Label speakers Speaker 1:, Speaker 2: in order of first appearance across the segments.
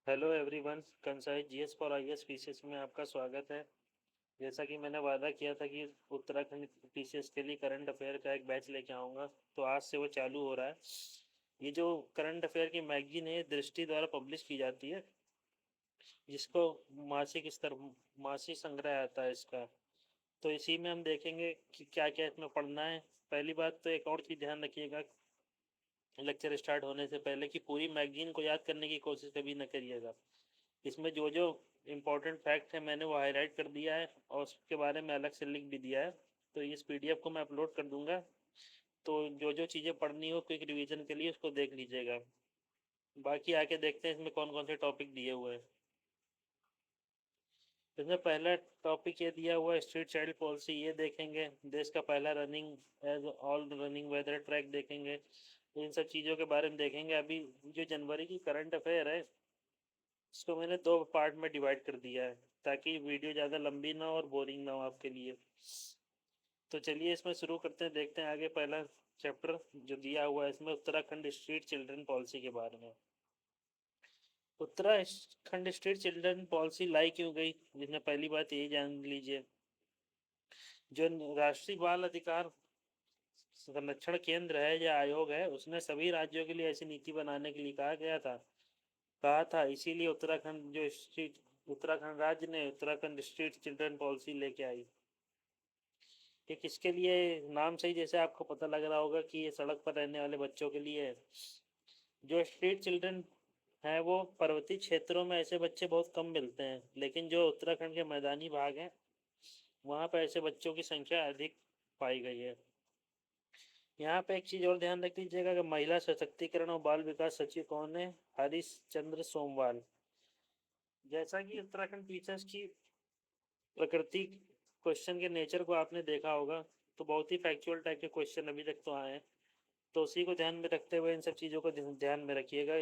Speaker 1: Hello everyone, Kansai GS for IAS PCS में आपका स्वागत है। जैसा कि मैंने वादा किया था कि उत्तराखंड पीसीएस के लिए करंट अफेयर का एक बैच लेके आऊँगा, तो आज से वो चालू हो रहा है। ये जो करंट अफेयर की मैगजीन है, ये दृष्टि द्वारा पब्लिश की जाती है, जिसको मासिक संग्रह आता है इसका। तो इसी में हम देखेंगे कि क्या क्या इसमें पढ़ना है। पहली बात तो एक और चीज़ ध्यान रखिएगा लेक्चर स्टार्ट होने से पहले, कि पूरी मैगजीन को याद करने की कोशिश कभी न करिएगा। इसमें जो जो इम्पोर्टेंट फैक्ट है मैंने वो हाईलाइट कर दिया है और उसके बारे में अलग से लिख भी दिया है। तो इस पीडीएफ को मैं अपलोड कर दूंगा, तो जो जो चीज़ें पढ़नी हो क्विक रिवीजन के लिए उसको देख लीजिएगा। बाकी आके देखते हैं इसमें कौन कौन से टॉपिक दिए हुए हैं। इसमें पहला टॉपिक ये दिया हुआ है, स्ट्रीट चाइल्ड पॉलिसी, ये देखेंगे। देश का पहला running as all running weather track देखेंगे। इन सब चीज़ों के बारे में देखेंगे। अभी जो जनवरी की करंट अफेयर है, इसको मैंने दो पार्ट में डिवाइड कर दिया है, ताकि वीडियो ज़्यादा लंबी ना हो और बोरिंग ना हो आपके लिए। तो चलिए इसमें शुरू करते हैं, देखते हैं आगे। पहला चैप्टर जो दिया हुआ है इसमें उत्तराखंड स्ट्रीट चिल्ड्रन पॉलिसी के बारे में। उत्तराखंड स्ट्रीट चिल्ड्रन पॉलिसी लाई क्यों गई, जिसमें पहली बात यही जान लीजिए। जो राष्ट्रीय बाल अधिकार संरक्षण केंद्र है या आयोग है, उसने सभी राज्यों के लिए ऐसी नीति बनाने के लिए कहा था। इसीलिए उत्तराखंड राज्य ने उत्तराखंड स्ट्रीट चिल्ड्रन पॉलिसी लेके आई। कि किसके लिए? नाम से ही जैसे आपको पता लग रहा होगा कि ये सड़क पर रहने वाले बच्चों के लिए है। जो स्ट्रीट चिल्ड्रन है वो पर्वतीय क्षेत्रों में ऐसे बच्चे बहुत कम मिलते हैं, लेकिन जो उत्तराखंड के मैदानी भाग हैं वहाँ पर ऐसे बच्चों की संख्या अधिक पाई गई है। यहाँ पे एक चीज़ और ध्यान रख लीजिएगा कि महिला सशक्तिकरण और बाल विकास सचिव कौन है? हरीश चंद्र सोमवाल। जैसा कि उत्तराखंड टीचर्स की प्रकृति, क्वेश्चन के नेचर को आपने देखा होगा, तो बहुत ही फैक्चुअल टाइप के क्वेश्चन अभी तक तो आए हैं। तो उसी को ध्यान में रखते हुए इन सब चीज़ों को ध्यान में रखिएगा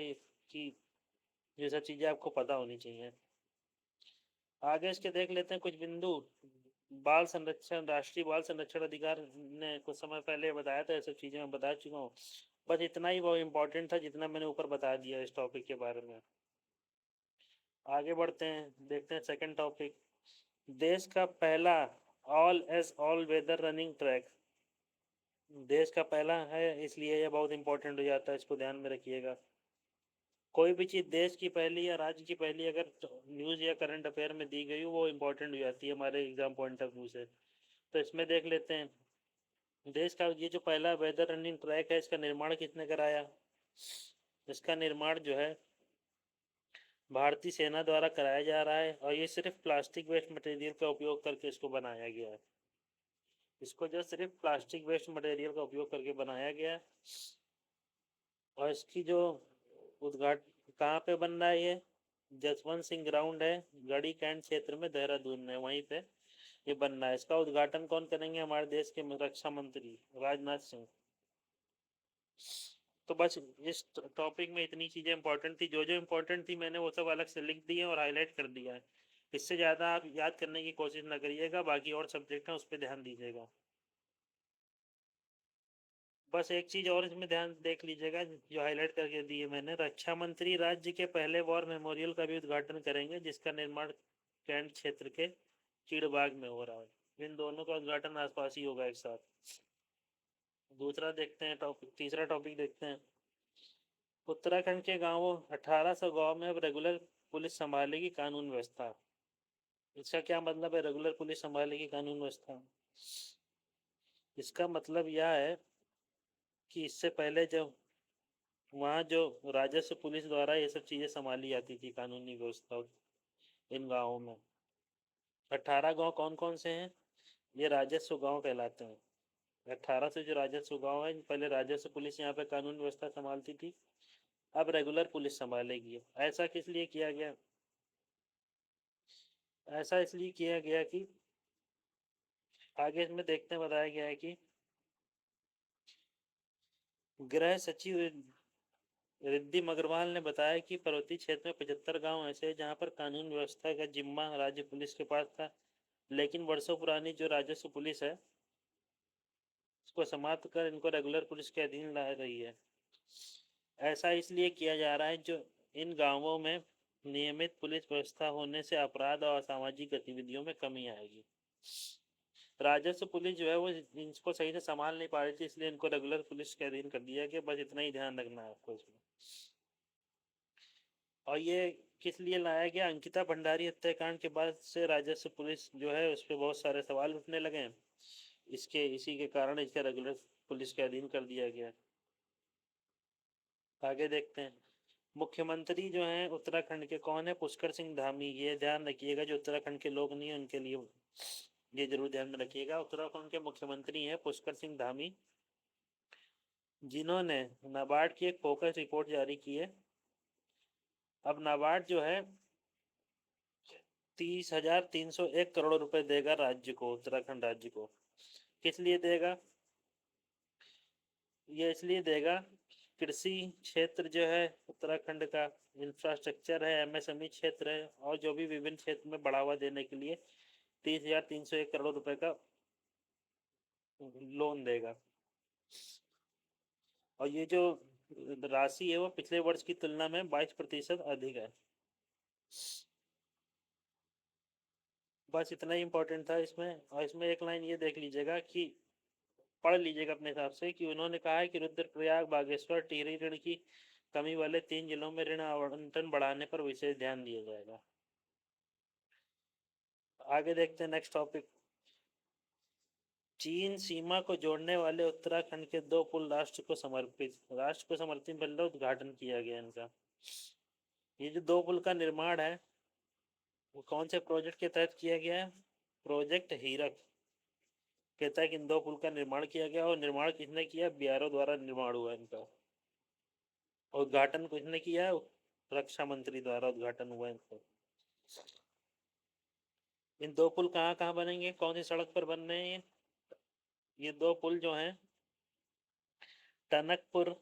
Speaker 1: कि ये सब चीज़ें आपको पता होनी चाहिए। आगे इसके देख लेते हैं कुछ बिंदु। बाल संरक्षण, राष्ट्रीय बाल संरक्षण अधिकार ने कुछ समय पहले बताया था, ये सब चीज़ें मैं बता चुका हूँ। बस इतना ही बहुत इंपॉर्टेंट था जितना मैंने ऊपर बता दिया इस टॉपिक के बारे में। आगे बढ़ते हैं, देखते हैं सेकंड टॉपिक। देश का पहला ऑल वेदर रनिंग ट्रैक। देश का पहला है, इसलिए ये बहुत इंपॉर्टेंट हो जाता है, इसको ध्यान में रखिएगा। कोई भी चीज़ देश की पहली या राज्य की पहली अगर न्यूज़ या करंट अफेयर में दी गई हो, वो इंपॉर्टेंट हो जाती है हमारे एग्जाम पॉइंट ऑफ व्यू से। तो इसमें देख लेते हैं, देश का ये जो पहला वेदर रनिंग ट्रैक है, इसका निर्माण किसने कराया? इसका निर्माण जो है भारतीय सेना द्वारा कराया जा रहा है, और ये सिर्फ प्लास्टिक वेस्ट मटेरियल का उपयोग करके इसको बनाया गया है। इसको जो सिर्फ प्लास्टिक वेस्ट मटेरियल का उपयोग करके बनाया गया है। और इसकी जो उद्घाटन कहाँ पे बन रहा है? ये जसवंत सिंह ग्राउंड है, गढ़ी कैंट क्षेत्र में, देहरादून में, वहीं पे ये बन रहा है। इसका उद्घाटन कौन करेंगे? हमारे देश के रक्षा मंत्री राजनाथ सिंह। तो बस इस टॉपिक में इतनी चीज़ें इंपॉर्टेंट थी। जो जो इंपॉर्टेंट थी मैंने वो सब अलग से लिख दिए और हाईलाइट कर दिया है। इससे ज़्यादा आप याद करने की कोशिश ना करिएगा, बाकी और सब्जेक्ट हैं उस पर ध्यान दीजिएगा। बस एक चीज़ और इसमें ध्यान देख लीजिएगा, जो हाईलाइट करके दी है मैंने। रक्षा मंत्री राज्य के पहले वॉर मेमोरियल का भी उद्घाटन करेंगे, जिसका निर्माण कैंट क्षेत्र के चिड़बाग में हो रहा है। इन दोनों का उद्घाटन आसपास ही होगा एक साथ। दूसरा देखते हैं टॉपिक, तीसरा टॉपिक देखते हैं। उत्तराखंड के गांवों 1800 गांव में अब रेगुलर पुलिस संभालेगी कानून व्यवस्था। इसका क्या मतलब है, रेगुलर पुलिस संभालेगी कानून व्यवस्था? इसका मतलब यह है कि इससे पहले जब वहाँ जो राजस्व पुलिस द्वारा ये सब चीज़ें संभाली जाती थी, कानूनी व्यवस्था इन गाँवों में। 18 गांव कौन कौन से हैं? ये राजस्व गांव कहलाते हैं। 18 से जो राजस्व गांव है, पहले राजस्व पुलिस यहाँ पे कानून व्यवस्था संभालती थी, अब रेगुलर पुलिस संभालेगी। ऐसा किस लिए किया गया? ऐसा इसलिए किया गया कि आगे इसमें देखते हैं, बताया गया है कि गृह सचिव रिद्धिम अग्रवाल ने बताया कि पर्वतीय क्षेत्र में 75 गांव ऐसे हैं जहां पर कानून व्यवस्था का जिम्मा राज्य पुलिस के पास था, लेकिन वर्षों पुरानी जो राजस्व पुलिस है उसको समाप्त कर इनको रेगुलर पुलिस के अधीन ला रही है। ऐसा इसलिए किया जा रहा है, जो इन गांवों में नियमित पुलिस व्यवस्था होने से अपराध और असामाजिक गतिविधियों में कमी आएगी। राजस्व पुलिस जो है वो इनको सही से संभाल नहीं पा रही थी, इसलिए इनको रेगुलर पुलिस के अधीन कर दिया कि बस इतना ही ध्यान रखना है आपको इसमें। और ये किस लिए लाया गया? अंकिता भंडारी हत्याकांड के बाद से राजस्व पुलिस जो है उस पर बहुत सारे सवाल उठने लगे हैं, इसी के कारण इसका रेगुलर पुलिस के अधीन कर दिया गया। आगे देखते हैं। मुख्यमंत्री जो हैं उत्तराखंड के कौन है? पुष्कर सिंह धामी। ये ध्यान रखिएगा, जो उत्तराखंड के लोग नहीं है उनके लिए ये जरूर ध्यान में रखिएगा। उत्तराखंड के मुख्यमंत्री हैं पुष्कर सिंह धामी, जिन्होंने नाबार्ड की एक फोकस रिपोर्ट जारी की है। अब नाबार्ड जो है 30,301 करोड़ रुपए देगा राज्य को, उत्तराखंड राज्य को। किस लिए देगा? ये इसलिए देगा, कृषि क्षेत्र जो है उत्तराखंड का, इंफ्रास्ट्रक्चर है, एमएसएमई क्षेत्र है, और जो भी विभिन्न क्षेत्र में बढ़ावा देने के लिए 30,301 करोड़ रुपए का लोन देगा। और ये जो राशि है वो पिछले वर्ष की तुलना में 22% अधिक है। बस इतना ही इम्पोर्टेंट था इसमें। और इसमें एक लाइन ये देख लीजिएगा कि पढ़ लीजिएगा अपने हिसाब से, कि उन्होंने कहा है कि रुद्रप्रयाग, बागेश्वर, टिहरी ऋण की कमी वाले 3 जिलों में ऋण आवंटन बढ़ाने पर विशेष ध्यान दिया जाएगा। आगे देखते हैं नेक्स्ट टॉपिक। चीन सीमा को जोड़ने वाले उत्तराखंड के 2 पुल राष्ट्र को समर्पित मतलब उद्घाटन किया गया इनका। ये जो 2 पुल का निर्माण है वो कौन से प्रोजेक्ट के तहत किया गया है? प्रोजेक्ट हीरक के तहत इन 2 पुल का निर्माण किया गया। और निर्माण किसने किया? बीआरओ द्वारा निर्माण हुआ इनका। उद्घाटन किसने किया? रक्षा मंत्री द्वारा उद्घाटन हुआ इनका। इन 2 पुल कहाँ कहाँ बनेंगे, कौन सी सड़क पर बन रहे हैं? ये 2 पुल जो हैं टनकपुर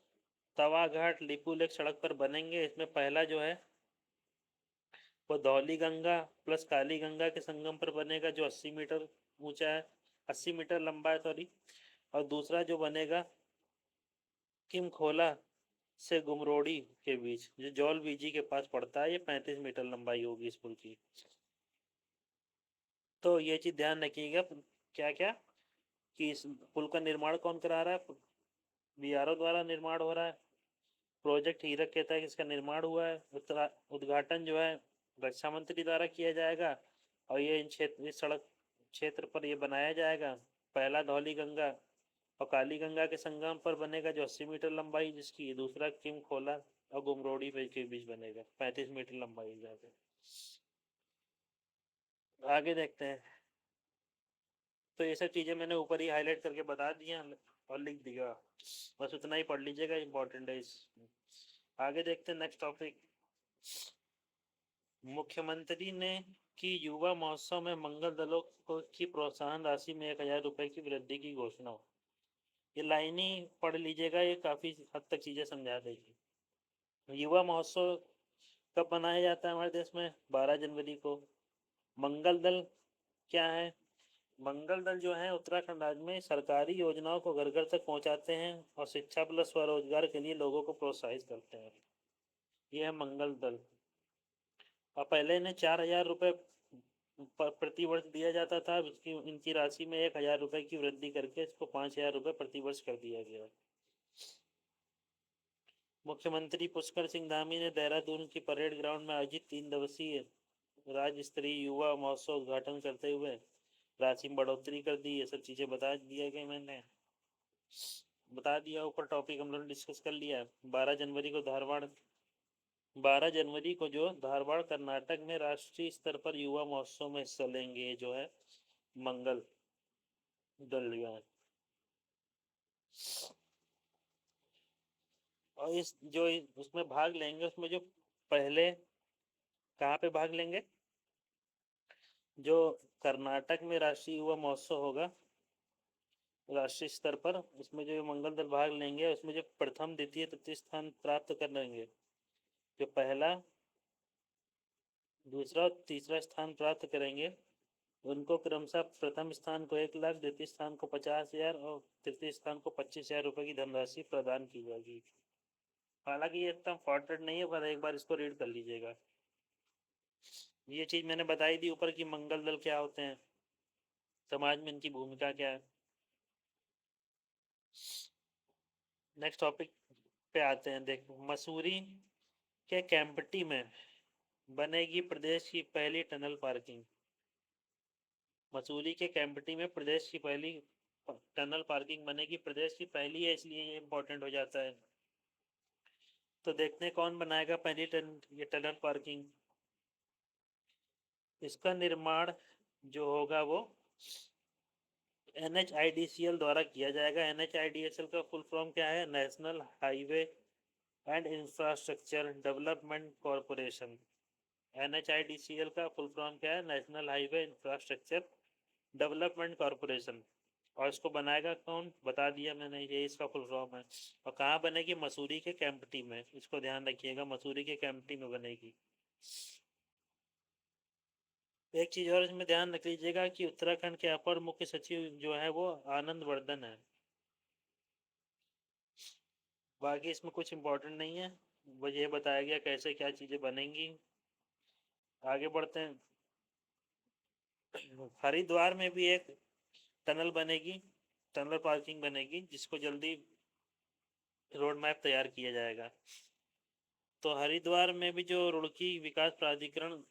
Speaker 1: तवाघाट लिपुलेख सड़क पर बनेंगे। इसमें पहला जो है वो धौली गंगा प्लस काली गंगा के संगम पर बनेगा, जो 80 मीटर ऊंचा है, 80 मीटर लंबा है, सॉरी। और दूसरा जो बनेगा किम खोला से गुमरोड़ी के बीच, जो जौल बीजी के पास पड़ता है, ये 35 मीटर लंबाई होगी इस पुल की। तो ये चीज ध्यान रखिएगा। क्या क्या कि इस पुल का निर्माण कौन करा रहा है? बीआरओ द्वारा निर्माण हो रहा है। प्रोजेक्ट हीरक के तहत इसका निर्माण हुआ है। उद्घाटन जो है रक्षा मंत्री द्वारा किया जाएगा। और ये इस सड़क क्षेत्र पर ये बनाया जाएगा। पहला धौली गंगा और काली गंगा के संगम पर बनेगा, जो 80 मीटर लंबाई जिसकी। दूसरा किम खोला और गुमरोड़ी के बीच बनेगा, 35 मीटर लंबाई जाकर। आगे देखते हैं। तो ये सब चीजें मैंने ऊपर ही हाईलाइट करके बता दिया और लिख दिया, बस उतना ही पढ़ लीजिएगा, इंपॉर्टेंट है इस। आगे देखते हैं नेक्स्ट टॉपिक। मुख्यमंत्री ने की युवा महोत्सव में मंगल दलों को की प्रोत्साहन राशि में 1,000 रुपए की वृद्धि की घोषणा। ये लाइन ही पढ़ लीजिएगा, ये काफी हद तक चीजें समझा देगी। युवा महोत्सव कब मनाया जाता है हमारे देश में? 12 जनवरी को। मंगल दल क्या है? मंगल दल जो है उत्तराखंड राज्य में सरकारी योजनाओं को घर घर तक पहुंचाते हैं और शिक्षा प्लस स्वरोजगार के लिए लोगों को प्रोत्साहित करते हैं। ये है मंगल दल। और पहले इन्हें 4,000 रुपये प्रति वर्ष दिया जाता था। इसकी इनकी राशि में 1,000 रुपये की वृद्धि करके इसको 5,000 रुपये प्रति वर्ष कर दिया गया। मुख्यमंत्री पुष्कर सिंह धामी ने देहरादून की परेड ग्राउंड में आयोजित 3 दिवसीय राज्य स्तरीय युवा महोत्सव उद्घाटन करते हुए राशि में बढ़ोतरी कर दी। ये सब चीजें बता दिया गया, मैंने बता दिया। ऊपर टॉपिक हम लोग ने डिस्कस कर लिया। 12 जनवरी को जो धारवाड़ कर्नाटक में राष्ट्रीय स्तर पर युवा महोत्सव में हिस्सा लेंगे, जो है मंगल दल जो है। और उसमें भाग लेंगे, उसमें जो पहले कहाँ पे भाग लेंगे? जो कर्नाटक में राष्ट्रीय युवा महोत्सव होगा राष्ट्रीय स्तर पर, उसमें जो मंगल दल भाग लेंगे, उसमें जो प्रथम द्वितीय तृतीय स्थान प्राप्त कर लेंगे, जो पहला दूसरा और तीसरा स्थान प्राप्त करेंगे, उनको क्रमशः प्रथम स्थान को 1 लाख, द्वितीय स्थान को 50,000 और तृतीय स्थान को 25,000 रुपये की धनराशि प्रदान की जाएगी। हालांकि ये इतना इम्पोर्टेंट नहीं है, पर एक बार इसको रीड कर लीजिएगा। ये चीज़ मैंने बताई दी ऊपर कि मंगल दल क्या होते हैं, समाज में इनकी भूमिका क्या है। नेक्स्ट टॉपिक पे आते हैं। देखो, मसूरी के कैंपटी में बनेगी प्रदेश की पहली टनल पार्किंग। मसूरी के कैंपटी में प्रदेश की पहली टनल पार्किंग बनेगी। प्रदेश की पहली है इसलिए ये इम्पोर्टेंट हो जाता है। तो देखते हैं कौन बनाएगा पहली ये टनल पार्किंग। इसका निर्माण जो होगा वो NHIDCL द्वारा किया जाएगा। NHIDCL का फुल फॉर्म क्या है? National highway and infrastructure development corporation. NHIDCL का फुल फॉर्म क्या है? National highway infrastructure development corporation. और इसको बनाएगा कौन? बता दिया मैंने, ये इसका फुल फॉर्म है। और कहाँ बनेगी? मसूरी के कैंपटी में। इसको ध्यान रखिएगा, मसूरी के कैंपटी में बनेगी। एक चीज़ और इसमें ध्यान रख लीजिएगा कि उत्तराखंड के अपर मुख्य सचिव जो है वो आनंद वर्धन है। बाकी इसमें कुछ इम्पोर्टेंट नहीं है, वो ये बताया गया कैसे क्या चीज़ें बनेंगी। आगे बढ़ते हैं। हरिद्वार में भी एक टनल बनेगी, टनल पार्किंग बनेगी, जिसको जल्दी रोड मैप तैयार किया जाएगा। तो हरिद्वार में भी जो रुड़की विकास प्राधिकरण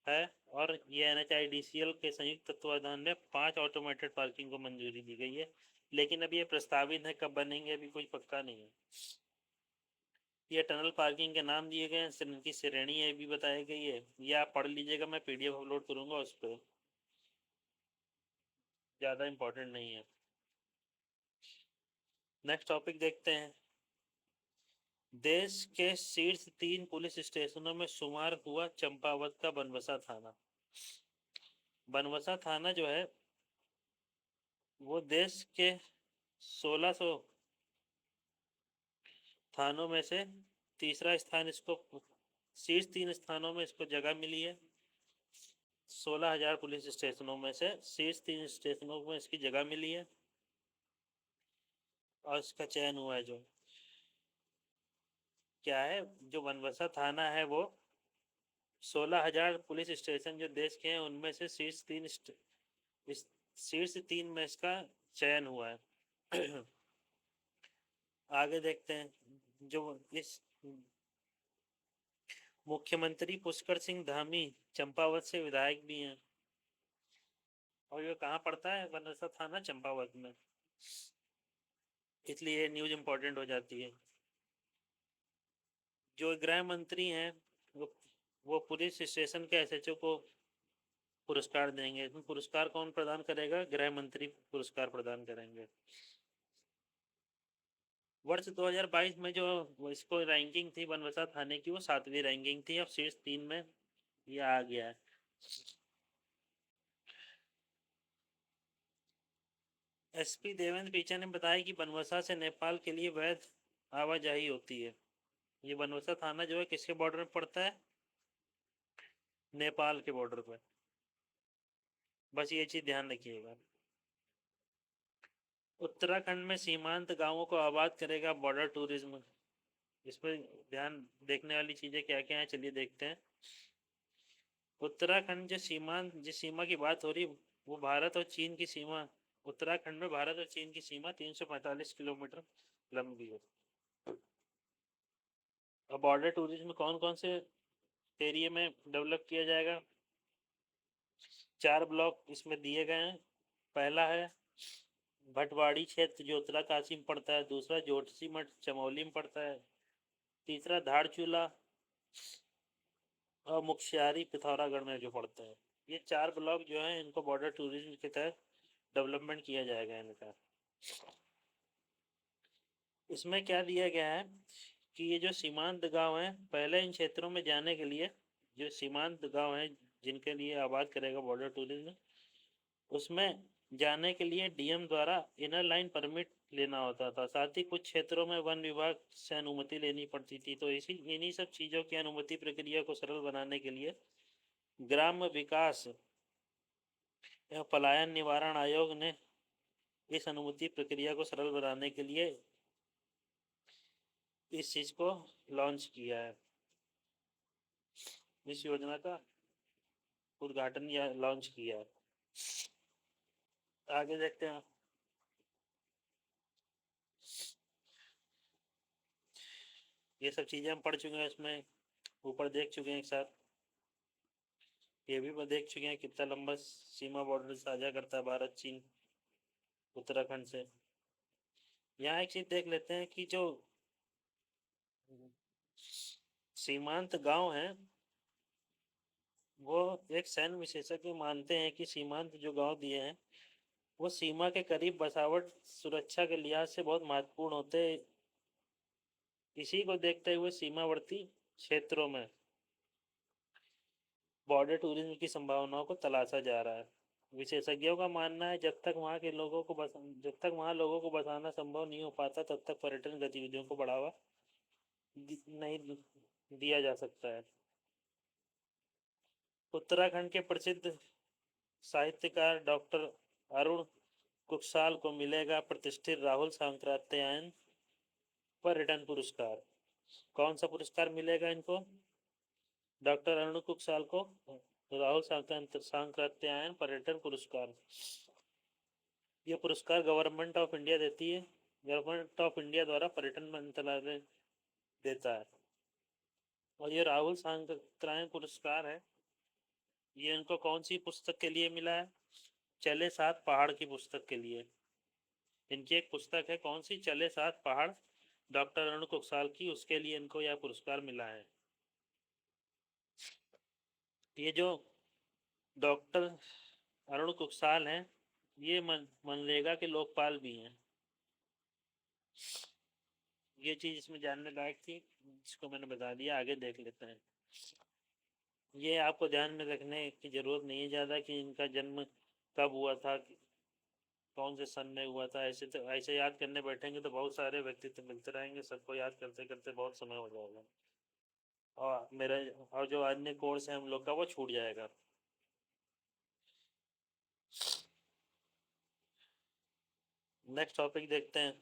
Speaker 1: है और ये NHIDCL के संयुक्त तत्वाधान में 5 ऑटोमेटेड पार्किंग को मंजूरी दी गई है। लेकिन अभी ये प्रस्तावित है, कब बनेंगे अभी कोई पक्का नहीं है। ये टनल पार्किंग के नाम दिए गए हैं, इनकी श्रेणी है भी बताई गई है। ये आप पढ़ लीजिएगा, मैं PDF अपलोड करूंगा उस पर, ज़्यादा इम्पोर्टेंट नहीं है। नेक्स्ट टॉपिक देखते हैं। देश के शीर्ष 3 पुलिस स्टेशनों में शुमार हुआ चंपावत का बनबसा थाना। बनबसा थाना जो है वो देश के 1600 थानों में से तीसरा स्थान, इसको शीर्ष 3 स्थानों में इसको जगह मिली है। 16,000 पुलिस स्टेशनों में से शीर्ष 3 स्टेशनों में इसकी जगह मिली है और इसका चयन हुआ है। जो क्या है, जो बनबसा थाना है वो 16,000 पुलिस स्टेशन जो देश के हैं उनमें से शीर्ष 3 में इसका चयन हुआ है। आगे देखते हैं। जो इस मुख्यमंत्री पुष्कर सिंह धामी चंपावत से विधायक भी हैं। और ये कहाँ पड़ता है? बनबसा थाना चंपावत में, इसलिए न्यूज़ इम्पोर्टेंट हो जाती है। जो गृह मंत्री हैं वो पुलिस स्टेशन के SHO को पुरस्कार देंगे। इसमें पुरस्कार कौन प्रदान करेगा? गृह मंत्री पुरस्कार प्रदान करेंगे। वर्ष 2022 में जो इसको रैंकिंग थी बनबसा थाने की, वो 7वीं रैंकिंग थी। अब शीर्ष 3 में ये आ गया है। SP देवेंद्र पीछा ने बताया कि बनबसा से नेपाल के लिए वैध आवाजाही होती है। ये बनबसा थाना जो है किसके बॉर्डर में पड़ता है? नेपाल के बॉर्डर पर। बस ये चीज़ ध्यान रखिएगा। उत्तराखंड में सीमांत गांवों को आबाद करेगा बॉर्डर टूरिज्म। इसमें ध्यान देखने वाली चीज़ें क्या क्या हैं, चलिए देखते हैं। उत्तराखंड जो सीमांत, जिस सीमा की बात हो रही है वो भारत और चीन की सीमा। उत्तराखंड में भारत और चीन की सीमा 345 किलोमीटर लंबी है। अब बॉर्डर टूरिज्म कौन कौन से एरिया में डेवलप किया जाएगा? 4 ब्लॉक इसमें दिए गए हैं। पहला है भटवाड़ी क्षेत्र जो उत्तरकाशी में पड़ता है। दूसरा जोशीमठ चमोली में पड़ता है। तीसरा धारचूला और मुखशियारी पिथौरागढ़ में जो पड़ता है। ये 4 ब्लॉक जो हैं इनको बॉर्डर टूरिज्म के तहत डेवलपमेंट किया जाएगा इनका। इसमें क्या दिया गया है कि ये जो सीमांत गांव हैं, पहले इन क्षेत्रों में जाने के लिए, जो सीमांत गांव हैं जिनके लिए आबाद करेगा बॉर्डर टूरिज्म, उसमें जाने के लिए DM द्वारा इनर लाइन परमिट लेना होता था। साथ ही कुछ क्षेत्रों में वन विभाग से अनुमति लेनी पड़ती थी। तो इन्हीं सब चीज़ों की अनुमति प्रक्रिया को सरल बनाने के लिए ग्राम विकास एवं पलायन निवारण आयोग ने इस अनुमति प्रक्रिया को सरल बनाने के लिए इस चीज़ को लॉन्च किया है, इस योजना का उद्घाटन या लॉन्च किया। आगे देखते हैं। ये सब चीज़ें हम पढ़ चुके हैं, इसमें ऊपर देख चुके हैं एक साथ। ये भी देख चुके हैं कितना लंबा सीमा बॉर्डर साझा करता है भारत चीन उत्तराखंड से। यहाँ एक चीज देख लेते हैं कि जो सीमांत गांव हैं, वो एक सैन्य विशेषज्ञ मानते हैं कि सीमांत जो गांव दिए हैं वो सीमा के करीब बसावट सुरक्षा के लिहाज से बहुत महत्वपूर्ण होते हैं। इसी को देखते हुए सीमावर्ती क्षेत्रों में बॉर्डर टूरिज्म की संभावनाओं को तलाशा जा रहा है। विशेषज्ञों का मानना है जब तक वहाँ लोगों को बसाना संभव नहीं हो पाता तब तक पर्यटन गतिविधियों को बढ़ावा नहीं दिया जा सकता है। उत्तराखंड के प्रसिद्ध साहित्यकार डॉक्टर अरुण कुकसाल को मिलेगा प्रतिष्ठित राहुल सांकृत्यायन पर्यटन पुरस्कार। कौन सा पुरस्कार मिलेगा इनको? डॉक्टर अरुण कुकसाल को राहुल सांकृत्यायन पर्यटन पुरस्कार। ये पुरस्कार गवर्नमेंट ऑफ इंडिया देती है। गवर्नमेंट ऑफ इंडिया द्वारा पर्यटन मंत्रालय देता है। और ये राहुल सांकृत्यायन पुरस्कार है, ये इनको कौन सी पुस्तक के लिए मिला है? चले सात पहाड़ की पुस्तक के लिए। इनकी एक पुस्तक है, कौन सी? चले सात पहाड़, डॉक्टर अरुण कुकसाल की, उसके लिए इनको यह पुरस्कार मिला है। ये जो डॉक्टर अरुण कुकसाल हैं, ये मनरेगा के लोकपाल भी हैं। ये चीज इसमें जानने लायक थी, जिसको मैंने बता दिया। आगे देख लेते हैं। ये आपको ध्यान में रखने की जरूरत नहीं है ज़्यादा कि इनका जन्म कब हुआ था, कौन से सन में हुआ था। ऐसे याद करने बैठेंगे तो बहुत सारे व्यक्तित्व मिलते रहेंगे, सबको याद करते करते बहुत समय हो जाएगा, और जो अन्य कोर्स है हम लोग का वो छूट जाएगा। नेक्स्ट टॉपिक देखते हैं।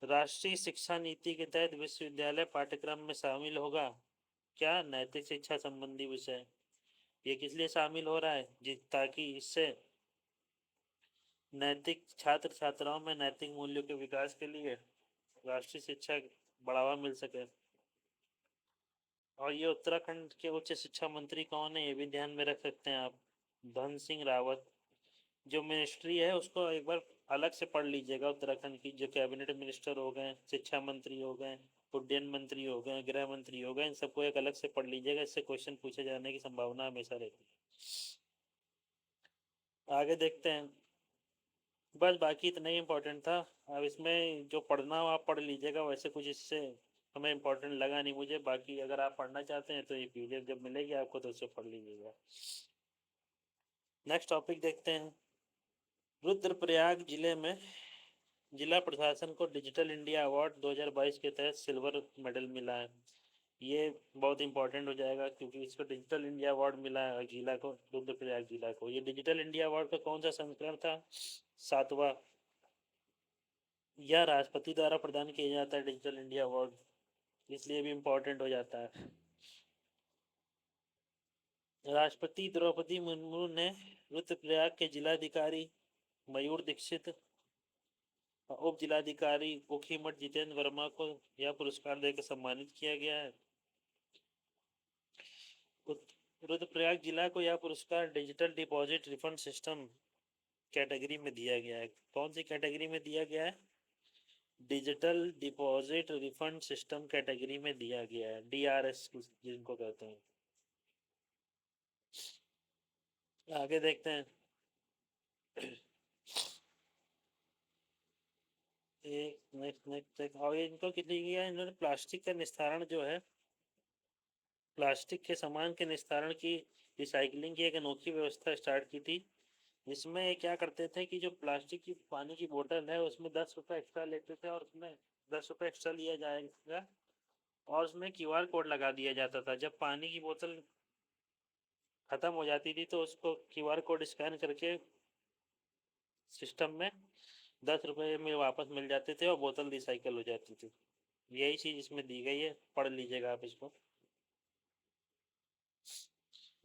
Speaker 1: राष्ट्रीय शिक्षा नीति के तहत विश्वविद्यालय पाठ्यक्रम में शामिल होगा क्या नैतिक शिक्षा संबंधी विषय? ये किस लिए शामिल हो रहा है? ताकि इससे नैतिक छात्र छात्राओं में नैतिक मूल्यों के विकास के लिए राष्ट्रीय शिक्षा बढ़ावा मिल सके। और ये उत्तराखंड के उच्च शिक्षा मंत्री कौन है, ये भी ध्यान में रख सकते हैं आप। धन सिंह रावत। जो मिनिस्ट्री है उसको एक बार अलग से पढ़ लीजिएगा। उत्तराखंड की जो कैबिनेट मिनिस्टर हो गए, शिक्षा मंत्री हो गए, उड्डयन मंत्री हो गए, गृह मंत्री हो गए, इन सबको एक अलग से पढ़ लीजिएगा। इससे क्वेश्चन पूछे जाने की संभावना हमेशा रहती है। आगे देखते हैं। बस बाकी इतना ही इम्पोर्टेंट था। अब इसमें जो पढ़ना हो आप पढ़ लीजिएगा, वैसे कुछ इससे हमें इम्पोर्टेंट लगा नहीं मुझे। बाकी अगर आप पढ़ना चाहते हैं तो ये पीडीएफ जब मिलेगी आपको तो उससे पढ़ लीजिएगा। नेक्स्ट टॉपिक देखते हैं। रुद्रप्रयाग जिले में जिला प्रशासन को डिजिटल इंडिया अवार्ड 2022 के तहत सिल्वर मेडल मिला है। ये बहुत इंपॉर्टेंट हो जाएगा क्योंकि इसको डिजिटल इंडिया अवार्ड मिला है जिला को, रुद्रप्रयाग जिला को। ये डिजिटल इंडिया अवार्ड का कौन सा संस्करण था? 7वां। यह राष्ट्रपति द्वारा प्रदान किया जाता है डिजिटल इंडिया अवार्ड, इसलिए भी इम्पोर्टेंट हो जाता है। राष्ट्रपति द्रौपदी मुर्मू ने रुद्रप्रयाग के जिलाधिकारी मयूर दीक्षित, उप जिलाधिकारी कुखीमठ जितेंद्र वर्मा को यह पुरस्कार देकर सम्मानित किया गया है। रुद्रप्रयाग जिला को यह पुरस्कार digital deposit refund system category में दिया गया है। कौन सी कैटेगरी में दिया गया है? Digital deposit refund system category में दिया गया है, डीआरएस जिनको कहते हैं। आगे देखते हैं। एक नेक्स्ट नेक्स्ट और इनको कितनी किया इन्होंने? प्लास्टिक का निस्तारण जो है, प्लास्टिक के सामान के निस्तारण की रिसाइकलिंग की एक अनोखी व्यवस्था स्टार्ट की थी। इसमें क्या करते थे कि जो प्लास्टिक की पानी की बोतल है उसमें 10 रुपये एक्स्ट्रा लेते थे, और उसमें 10 रुपये एक्स्ट्रा लिया जाएगा और उसमें क्यूआर कोड लगा दिया जाता था। जब पानी की बोतल ख़त्म हो जाती थी तो उसको क्यूआर कोड स्कैन करके सिस्टम में 10 रुपये में वापस मिल जाते थे और बोतल रिसाइकल हो जाती थी। यही चीज़ इसमें दी गई है, पढ़ लीजिएगा आप इसको।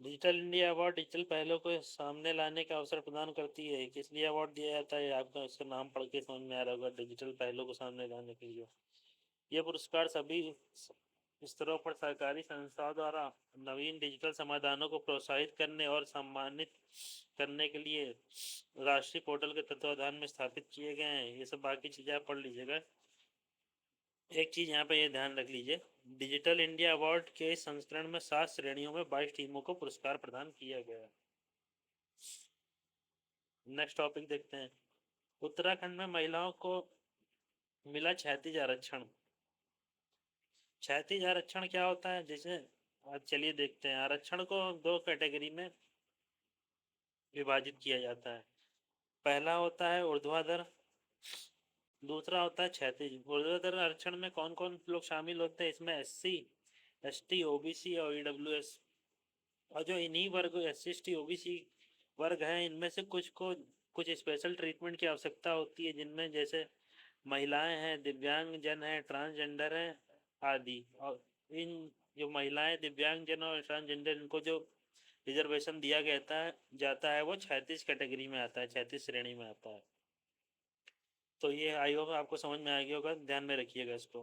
Speaker 1: डिजिटल इंडिया अवार्ड डिजिटल पहलों को सामने लाने का अवसर प्रदान करती है। किस लिए अवार्ड दिया जाता है आपका इसका नाम पढ़ के समझ में आ रहा होगा, डिजिटल पहलों को सामने लाने के लिए। ये पुरस्कार सभी स्तरों पर सरकारी संस्थाओं द्वारा नवीन डिजिटल समाधानों को प्रोत्साहित करने और सम्मानित करने के लिए राष्ट्रीय पोर्टल के तत्वाधान में स्थापित किए गए हैं। ये सब बाकी चीज़ें आप पढ़ लीजिएगा। एक चीज़ यहाँ पे ये ध्यान रख लीजिए, डिजिटल इंडिया अवार्ड के इस संस्करण में 7 श्रेणियों में 22 टीमों को पुरस्कार प्रदान किया गया है। नेक्स्ट टॉपिक देखते हैं। उत्तराखंड में महिलाओं को मिला क्षैतिज आरक्षण। क्षैतिज आरक्षण क्या होता है, जैसे आज चलिए देखते हैं। आरक्षण को दो कैटेगरी में विभाजित किया जाता है। पहला होता है ऊर्ध्वाधर, दूसरा होता है क्षैतिज। ऊर्ध्वाधर आरक्षण में कौन कौन लोग शामिल होते हैं, इसमें SC ST OBC और EWS। और जो इन्हीं वर्ग SC ST OBC वर्ग हैं, इनमें से कुछ को कुछ स्पेशल ट्रीटमेंट की आवश्यकता होती है, जिनमें जैसे महिलाएं हैं, दिव्यांग जन हैं, ट्रांसजेंडर हैं आदि। और इन जो महिलाएं, दिव्यांग जन और ट्रांसजेंडर, इनको जो रिजर्वेशन दिया जाता है वो 36 कैटेगरी में आता है, 36 श्रेणी में आता है। तो ये आई होप आपको समझ में आ गया होगा, ध्यान में रखिएगा इसको।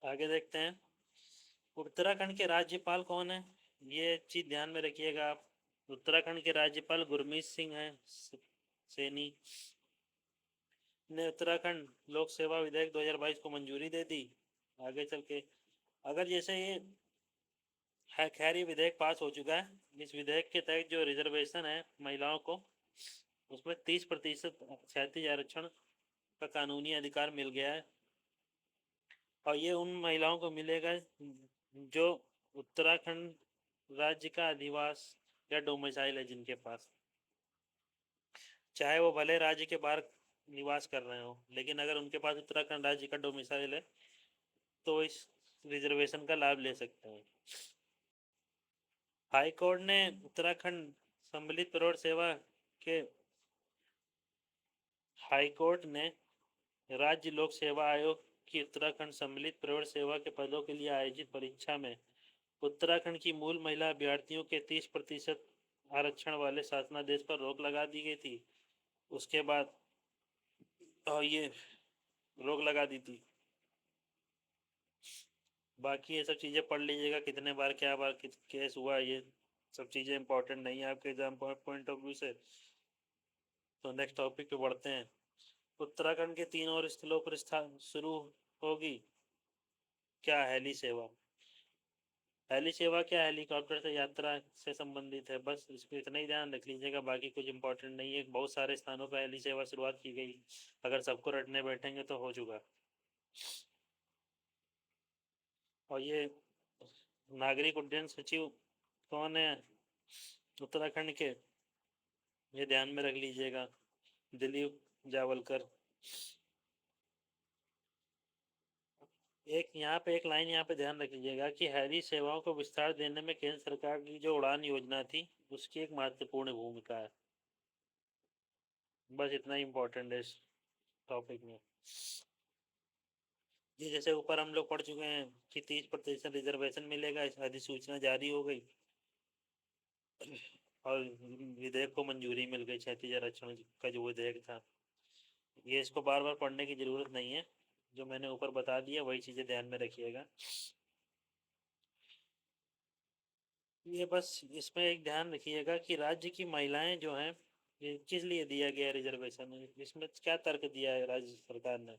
Speaker 1: आगे देखते हैं। उत्तराखंड के राज्यपाल कौन है, ये चीज ध्यान में रखिएगा आप। उत्तराखंड के राज्यपाल गुरमीत सिंह हैं सैनी ने उत्तराखंड लोक सेवा विधेयक 2022 को मंजूरी दे दी। आगे चल के अगर जैसे ये है, खैर ये विधेयक पास हो चुका है। इस विधेयक के तहत जो रिजर्वेशन है महिलाओं को, उसमें 30% क्षैतिज आरक्षण का कानूनी अधिकार मिल गया है। और ये उन महिलाओं को मिलेगा जो उत्तराखंड राज्य का अधिवास या डोमिसाइल है जिनके पास, चाहे वो भले राज्य के बाहर निवास कर रहे हो, लेकिन अगर उनके पास उत्तराखंड राज्य का डोमिसाइल है तो इस रिजर्वेशन का लाभ ले सकते हैं। हाई कोर्ट ने उत्तराखंड सम्मिलित प्रौढ़ सेवा के हाई कोर्ट ने राज्य लोक सेवा आयोग की उत्तराखंड सम्मिलित प्रौढ़ सेवा के पदों के लिए आयोजित परीक्षा में उत्तराखंड की मूल महिला अभ्यर्थियों के 30% आरक्षण वाले शासनादेश पर रोक लगा दी गई थी। उसके बाद ये रोक लगा दी थी। बाकी ये सब चीज़ें पढ़ लीजिएगा, कितने बार क्या बार केस हुआ, ये सब चीज़ें इंपॉर्टेंट नहीं है आपके एग्जाम पॉइंट ऑफ व्यू से। तो नेक्स्ट टॉपिक पे बढ़ते हैं। उत्तराखंड के 3 और स्थलों पर शुरू होगी क्या, हेली सेवा। हेली सेवा क्या, हेलीकॉप्टर से यात्रा से संबंधित है। बस इसको इतना ही ध्यान रख लीजिएगा, बाकी कुछ इंपॉर्टेंट नहीं है। बहुत सारे स्थानों पर हेली सेवा शुरुआत की गई, अगर सबको रटने बैठेंगे तो हो चुका। और ये नागरिक उड्डयन सचिव कौन है उत्तराखंड के, ये ध्यान में रख लीजिएगा, दिलीप जावलकर। एक यहाँ पे एक लाइन यहाँ पे ध्यान रख लीजिएगा कि हेली सेवाओं को विस्तार देने में केंद्र सरकार की जो उड़ान योजना थी उसकी एक महत्वपूर्ण भूमिका है। बस इतना ही इम्पोर्टेंट है इस टॉपिक में। ये जैसे ऊपर हम लोग पढ़ चुके हैं कि 30% रिजर्वेशन मिलेगा, इस अधिसूचना जारी हो गई और विधेयक को मंजूरी मिल गई। क्षैतिज आरक्षण का जो विधेयक था, ये इसको बार बार पढ़ने की जरूरत नहीं है, जो मैंने ऊपर बता दिया वही चीज़ें ध्यान में रखिएगा। ये बस इसमें एक ध्यान रखिएगा कि राज्य की महिलाएं जो हैं, ये किस लिए दिया गया रिजर्वेशन, इसमें क्या तर्क दिया है राज्य सरकार ने।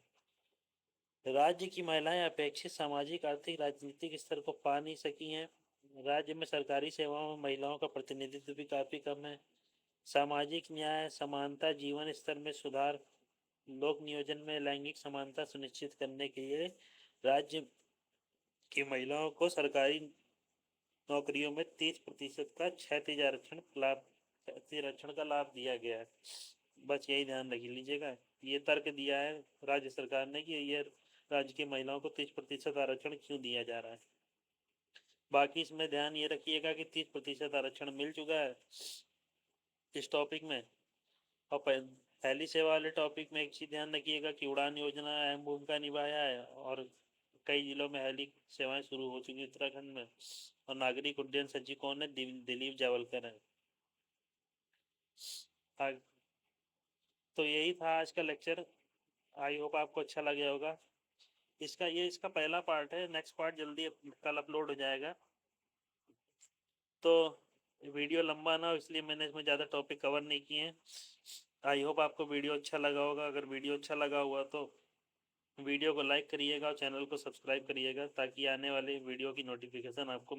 Speaker 1: राज्य की महिलाएं अपेक्षित सामाजिक आर्थिक राजनीतिक स्तर को पा नहीं सकी हैं। राज्य में सरकारी सेवाओं में महिलाओं का प्रतिनिधित्व भी काफ़ी कम है। सामाजिक न्याय, समानता, जीवन स्तर में सुधार, लोक नियोजन में लैंगिक समानता सुनिश्चित करने के लिए राज्य की महिलाओं को सरकारी नौकरियों में 30% का क्षैतिज आरक्षण का लाभ दिया गया है। बस यही ध्यान रख लीजिएगा। ये तर्क दिया है राज्य सरकार ने कि ये राज्य की महिलाओं को 30% आरक्षण क्यों दिया जा रहा है। बाकी इसमें ध्यान ये रखिएगा कि 30% आरक्षण मिल चुका है इस टॉपिक में। और पहली सेवा वाले टॉपिक में एक चीज़ ध्यान रखिएगा कि उड़ान योजना अहम भूमिका निभाया है और कई जिलों में हेली सेवाएं शुरू हो चुकी हैं उत्तराखंड में, और नागरिक उड्डयन सचिव कौन है? दिलीप जावलकर है। तो यही था आज का लेक्चर। आई होप आपको अच्छा लगा होगा। इसका पहला पार्ट है, नेक्स्ट पार्ट जल्दी कल अपलोड हो जाएगा। तो वीडियो लंबा ना हो इसलिए मैंने इसमें ज़्यादा टॉपिक कवर नहीं किए हैं। आई होप आपको वीडियो अच्छा लगा होगा। अगर वीडियो अच्छा लगा हुआ तो वीडियो को लाइक करिएगा और चैनल को सब्सक्राइब करिएगा, ताकि आने वाले वीडियो की नोटिफिकेशन आपको